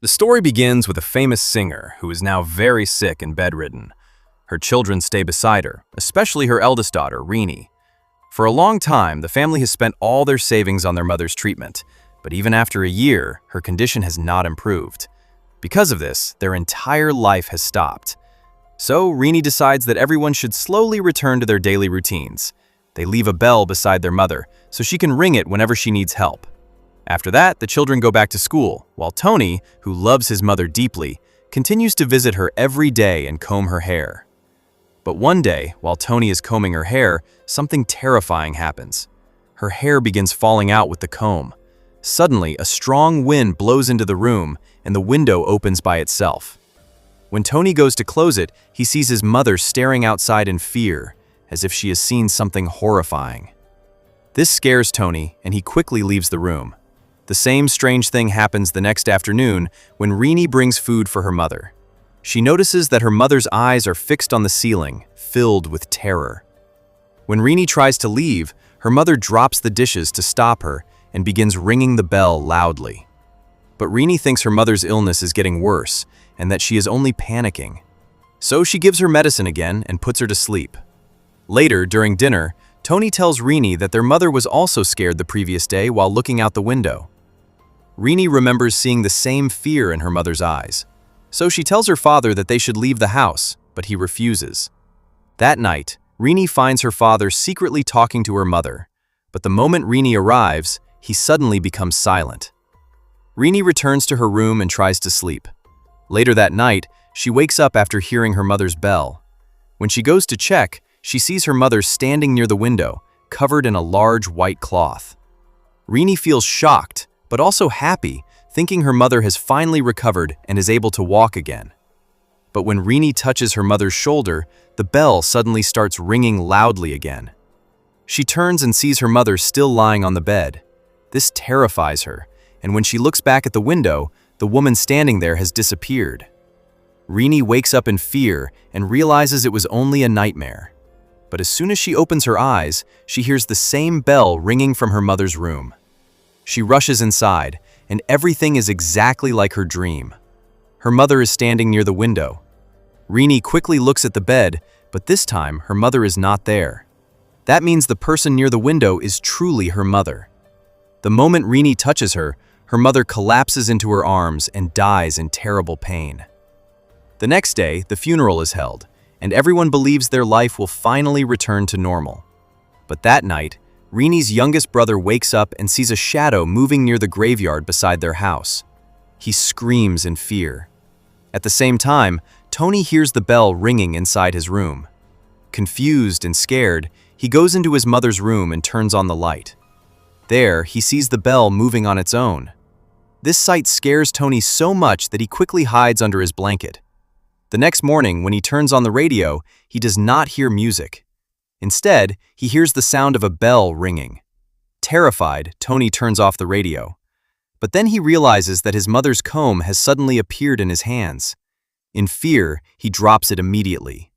The story begins with a famous singer who is now very sick and bedridden. Her children stay beside her, especially her eldest daughter, Renee. For a long time, the family has spent all their savings on their mother's treatment, but even after a year, her condition has not improved. Because of this, their entire life has stopped. So, Renee decides that everyone should slowly return to their daily routines. They leave a bell beside their mother, so she can ring it whenever she needs help. After that, the children go back to school, while Tony, who loves his mother deeply, continues to visit her every day and comb her hair. But one day, while Tony is combing her hair, something terrifying happens. Her hair begins falling out with the comb. Suddenly, a strong wind blows into the room, and the window opens by itself. When Tony goes to close it, he sees his mother staring outside in fear, as if she has seen something horrifying. This scares Tony, and he quickly leaves the room. The same strange thing happens the next afternoon when Renee brings food for her mother. She notices that her mother's eyes are fixed on the ceiling, filled with terror. When Renee tries to leave, her mother drops the dishes to stop her and begins ringing the bell loudly. But Renee thinks her mother's illness is getting worse and that she is only panicking. So she gives her medicine again and puts her to sleep. Later, during dinner, Tony tells Renee that their mother was also scared the previous day while looking out the window. Renee remembers seeing the same fear in her mother's eyes. So she tells her father that they should leave the house, but he refuses. That night, Renee finds her father secretly talking to her mother, but the moment Renee arrives, he suddenly becomes silent. Renee returns to her room and tries to sleep. Later that night, she wakes up after hearing her mother's bell. When she goes to check, she sees her mother standing near the window, covered in a large white cloth. Renee feels shocked, but also happy, thinking her mother has finally recovered and is able to walk again. But when Renee touches her mother's shoulder, the bell suddenly starts ringing loudly again. She turns and sees her mother still lying on the bed. This terrifies her, and when she looks back at the window, the woman standing there has disappeared. Renee wakes up in fear and realizes it was only a nightmare. But as soon as she opens her eyes, she hears the same bell ringing from her mother's room. She rushes inside, and everything is exactly like her dream. Her mother is standing near the window. Renee quickly looks at the bed, but this time her mother is not there. That means the person near the window is truly her mother. The moment Renee touches her, her mother collapses into her arms and dies in terrible pain. The next day, the funeral is held, and everyone believes their life will finally return to normal. But that night, Renee's youngest brother wakes up and sees a shadow moving near the graveyard beside their house. He screams in fear. At the same time, Tony hears the bell ringing inside his room. Confused and scared, he goes into his mother's room and turns on the light. There, he sees the bell moving on its own. This sight scares Tony so much that he quickly hides under his blanket. The next morning, when he turns on the radio, he does not hear music. Instead, he hears the sound of a bell ringing. Terrified, Tony turns off the radio. But then he realizes that his mother's comb has suddenly appeared in his hands. In fear, he drops it immediately.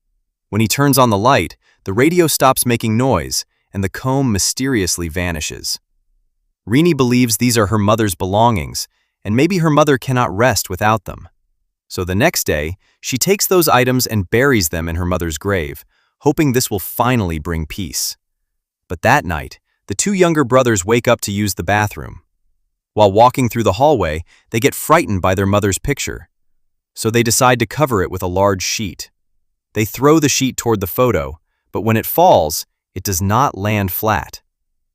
When he turns on the light, the radio stops making noise, and the comb mysteriously vanishes. Renee believes these are her mother's belongings, and maybe her mother cannot rest without them. So the next day, she takes those items and buries them in her mother's grave, hoping this will finally bring peace. But that night, the two younger brothers wake up to use the bathroom. While walking through the hallway, they get frightened by their mother's picture. So they decide to cover it with a large sheet. They throw the sheet toward the photo, but when it falls, it does not land flat.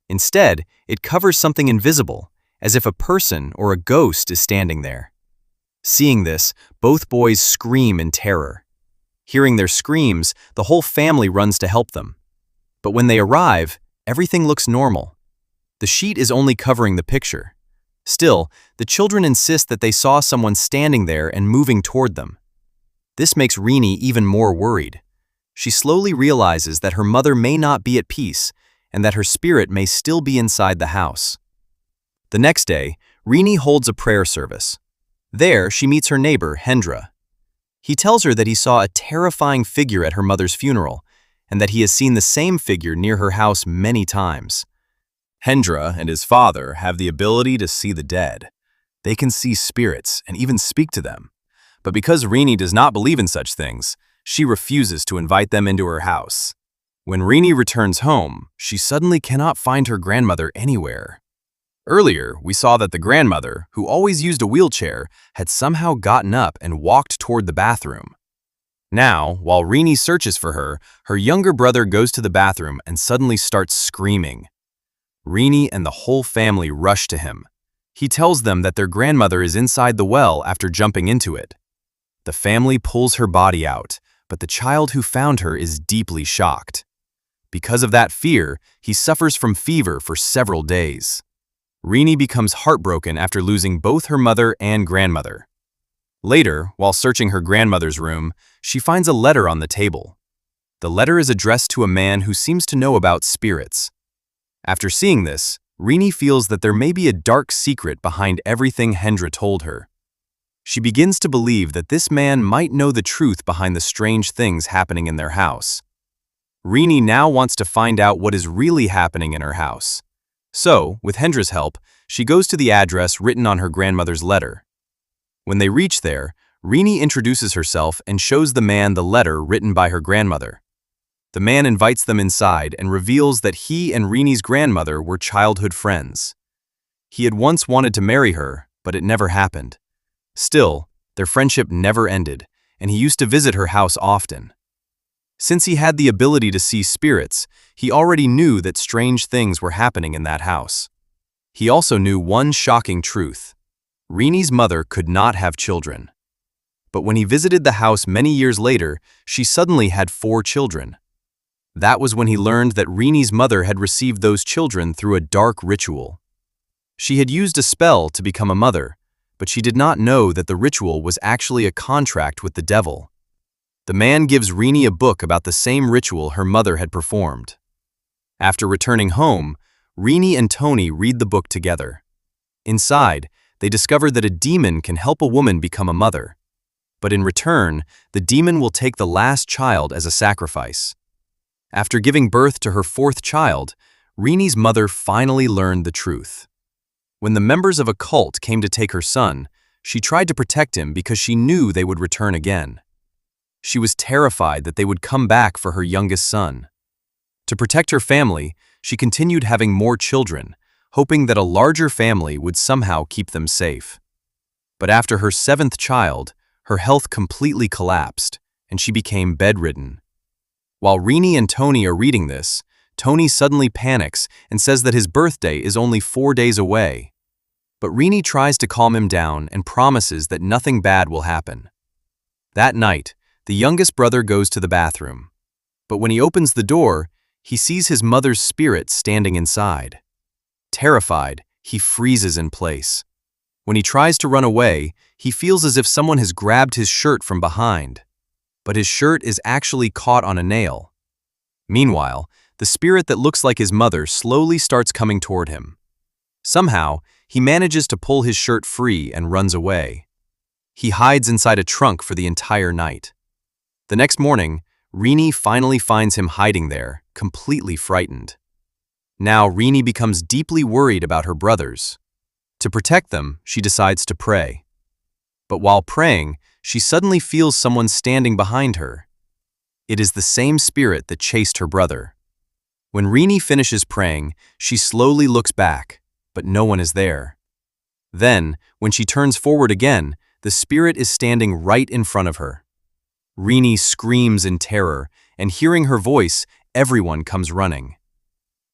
Instead, it covers something invisible, as if a person or a ghost is standing there. Seeing this, both boys scream in terror. Hearing their screams, the whole family runs to help them. But when they arrive, everything looks normal. The sheet is only covering the picture. Still, the children insist that they saw someone standing there and moving toward them. This makes Renee even more worried. She slowly realizes that her mother may not be at peace and that her spirit may still be inside the house. The next day, Renee holds a prayer service. There, she meets her neighbor, Hendra. He tells her that he saw a terrifying figure at her mother's funeral and that he has seen the same figure near her house many times. Hendra and his father have the ability to see the dead. They can see spirits and even speak to them. But because Rini does not believe in such things, she refuses to invite them into her house. When Rini returns home, she suddenly cannot find her grandmother anywhere. Earlier, we saw that the grandmother, who always used a wheelchair, had somehow gotten up and walked toward the bathroom. Now, while Rini searches for her, her younger brother goes to the bathroom and suddenly starts screaming. Rini and the whole family rush to him. He tells them that their grandmother is inside the well after jumping into it. The family pulls her body out, but the child who found her is deeply shocked. Because of that fear, he suffers from fever for several days. Rini becomes heartbroken after losing both her mother and grandmother. Later, while searching her grandmother's room, she finds a letter on the table. The letter is addressed to a man who seems to know about spirits. After seeing this, Rini feels that there may be a dark secret behind everything Hendra told her. She begins to believe that this man might know the truth behind the strange things happening in their house. Rini now wants to find out what is really happening in her house. So, with Hendra's help, she goes to the address written on her grandmother's letter. When they reach there, Rini introduces herself and shows the man the letter written by her grandmother. The man invites them inside and reveals that he and Rini's grandmother were childhood friends. He had once wanted to marry her, but it never happened. Still, their friendship never ended, and he used to visit her house often. Since he had the ability to see spirits, he already knew that strange things were happening in that house. He also knew one shocking truth. Rini's mother could not have children. But when he visited the house many years later, she suddenly had 4 children. That was when he learned that Rini's mother had received those children through a dark ritual. She had used a spell to become a mother, but she did not know that the ritual was actually a contract with the devil. The man gives Rini a book about the same ritual her mother had performed. After returning home, Rini and Tony read the book together. Inside, they discover that a demon can help a woman become a mother. But in return, the demon will take the last child as a sacrifice. After giving birth to her 4th child, Rini's mother finally learned the truth. When the members of a cult came to take her son, she tried to protect him because she knew they would return again. She was terrified that they would come back for her youngest son. To protect her family, she continued having more children, hoping that a larger family would somehow keep them safe. But after her 7th child, her health completely collapsed, and she became bedridden. While Rini and Tony are reading this, Tony suddenly panics and says that his birthday is only 4 days away. But Rini tries to calm him down and promises that nothing bad will happen. That night, the youngest brother goes to the bathroom. But when he opens the door, he sees his mother's spirit standing inside. Terrified, he freezes in place. When he tries to run away, he feels as if someone has grabbed his shirt from behind. But his shirt is actually caught on a nail. Meanwhile, the spirit that looks like his mother slowly starts coming toward him. Somehow, he manages to pull his shirt free and runs away. He hides inside a trunk for the entire night. The next morning, Rini finally finds him hiding there, completely frightened. Now Rini becomes deeply worried about her brothers. To protect them, she decides to pray. But while praying, she suddenly feels someone standing behind her. It is the same spirit that chased her brother. When Rini finishes praying, she slowly looks back, but no one is there. Then, when she turns forward again, the spirit is standing right in front of her. Rini screams in terror, and hearing her voice, everyone comes running.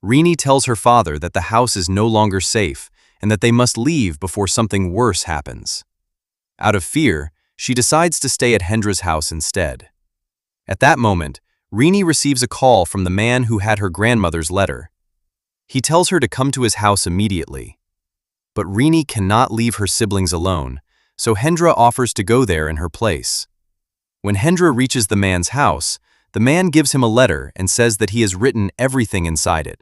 Rini tells her father that the house is no longer safe and that they must leave before something worse happens. Out of fear, she decides to stay at Hendra's house instead. At that moment, Rini receives a call from the man who had her grandmother's letter. He tells her to come to his house immediately. But Rini cannot leave her siblings alone, so Hendra offers to go there in her place. When Hendra reaches the man's house, the man gives him a letter and says that he has written everything inside it.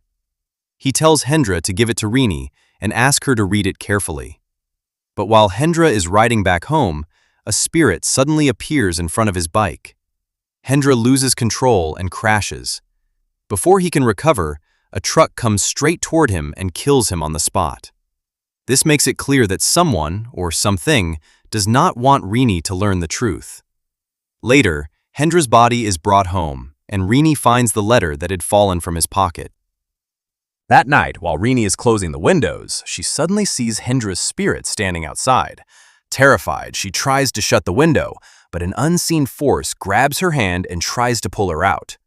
He tells Hendra to give it to Rini and ask her to read it carefully. But while Hendra is riding back home, a spirit suddenly appears in front of his bike. Hendra loses control and crashes. Before he can recover, a truck comes straight toward him and kills him on the spot. This makes it clear that someone, or something, does not want Rini to learn the truth. Later, Hendra's body is brought home, and Rini finds the letter that had fallen from his pocket. That night, while Rini is closing the windows, she suddenly sees Hendra's spirit standing outside. Terrified, she tries to shut the window, but an unseen force grabs her hand and tries to pull her out.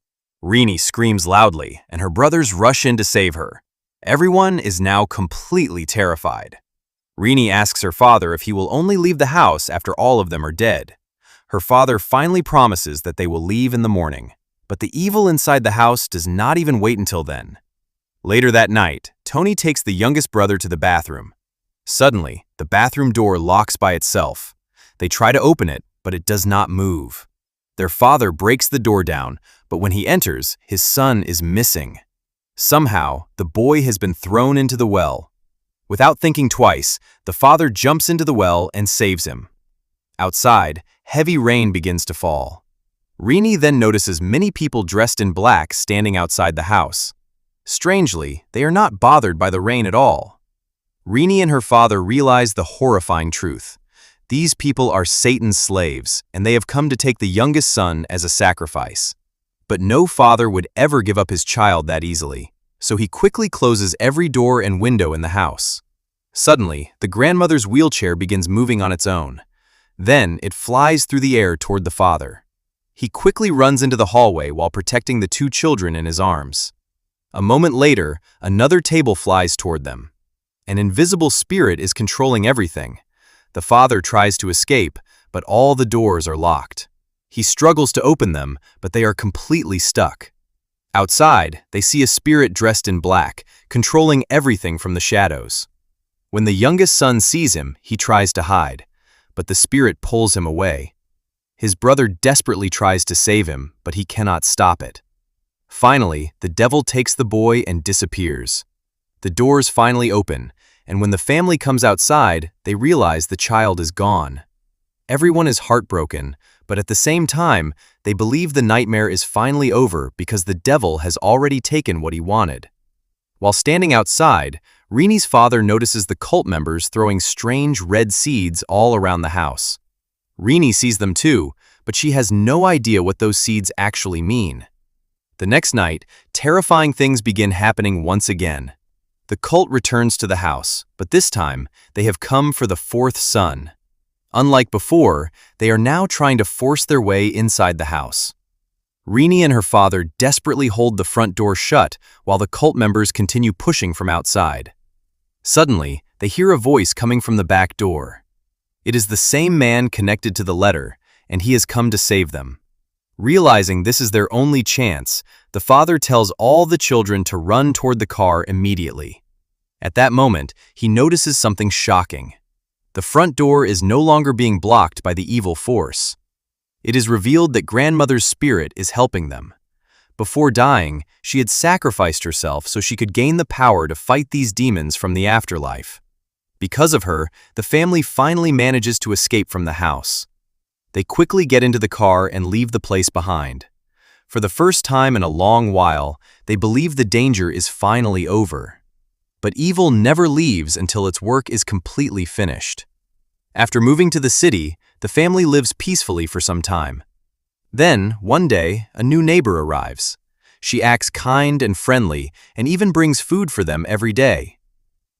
Rini screams loudly, and her brothers rush in to save her. Everyone is now completely terrified. Rini asks her father if he will only leave the house after all of them are dead. Her father finally promises that they will leave in the morning, but the evil inside the house does not even wait until then. Later that night, Tony takes the youngest brother to the bathroom. Suddenly, the bathroom door locks by itself. They try to open it, but it does not move. Their father breaks the door down, but when he enters, his son is missing. Somehow, the boy has been thrown into the well. Without thinking twice, the father jumps into the well and saves him. Outside, heavy rain begins to fall. Rini then notices many people dressed in black standing outside the house. Strangely, they are not bothered by the rain at all. Rini and her father realize the horrifying truth. These people are Satan's slaves, and they have come to take the youngest son as a sacrifice. But no father would ever give up his child that easily, so he quickly closes every door and window in the house. Suddenly, the grandmother's wheelchair begins moving on its own. Then, it flies through the air toward the father. He quickly runs into the hallway while protecting the two children in his arms. A moment later, another table flies toward them. An invisible spirit is controlling everything. The father tries to escape, but all the doors are locked. He struggles to open them, but they are completely stuck. Outside, they see a spirit dressed in black, controlling everything from the shadows. When the youngest son sees him, he tries to hide, but the spirit pulls him away. His brother desperately tries to save him, but he cannot stop it. Finally, the devil takes the boy and disappears. The doors finally open, and when the family comes outside, they realize the child is gone. Everyone is heartbroken, but at the same time, they believe the nightmare is finally over because the devil has already taken what he wanted. While standing outside, Rini's father notices the cult members throwing strange red seeds all around the house. Rini sees them too, but she has no idea what those seeds actually mean. The next night, terrifying things begin happening once again. The cult returns to the house, but this time, they have come for the fourth son. Unlike before, they are now trying to force their way inside the house. Rini and her father desperately hold the front door shut while the cult members continue pushing from outside. Suddenly, they hear a voice coming from the back door. It is the same man connected to the letter, and he has come to save them. Realizing this is their only chance, the father tells all the children to run toward the car immediately. At that moment, he notices something shocking. The front door is no longer being blocked by the evil force. It is revealed that grandmother's spirit is helping them. Before dying, she had sacrificed herself so she could gain the power to fight these demons from the afterlife. Because of her, the family finally manages to escape from the house. They quickly get into the car and leave the place behind. For the first time in a long while, they believe the danger is finally over. But evil never leaves until its work is completely finished. After moving to the city, the family lives peacefully for some time. Then, one day, a new neighbor arrives. She acts kind and friendly and even brings food for them every day.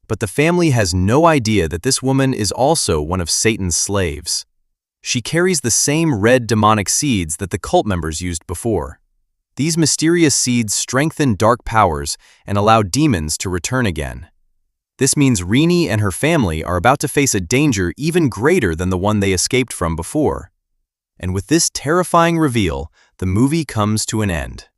But the family has no idea that this woman is also one of Satan's slaves. She carries the same red demonic seeds that the cult members used before. These mysterious seeds strengthen dark powers and allow demons to return again. This means Rini and her family are about to face a danger even greater than the one they escaped from before. And with this terrifying reveal, the movie comes to an end.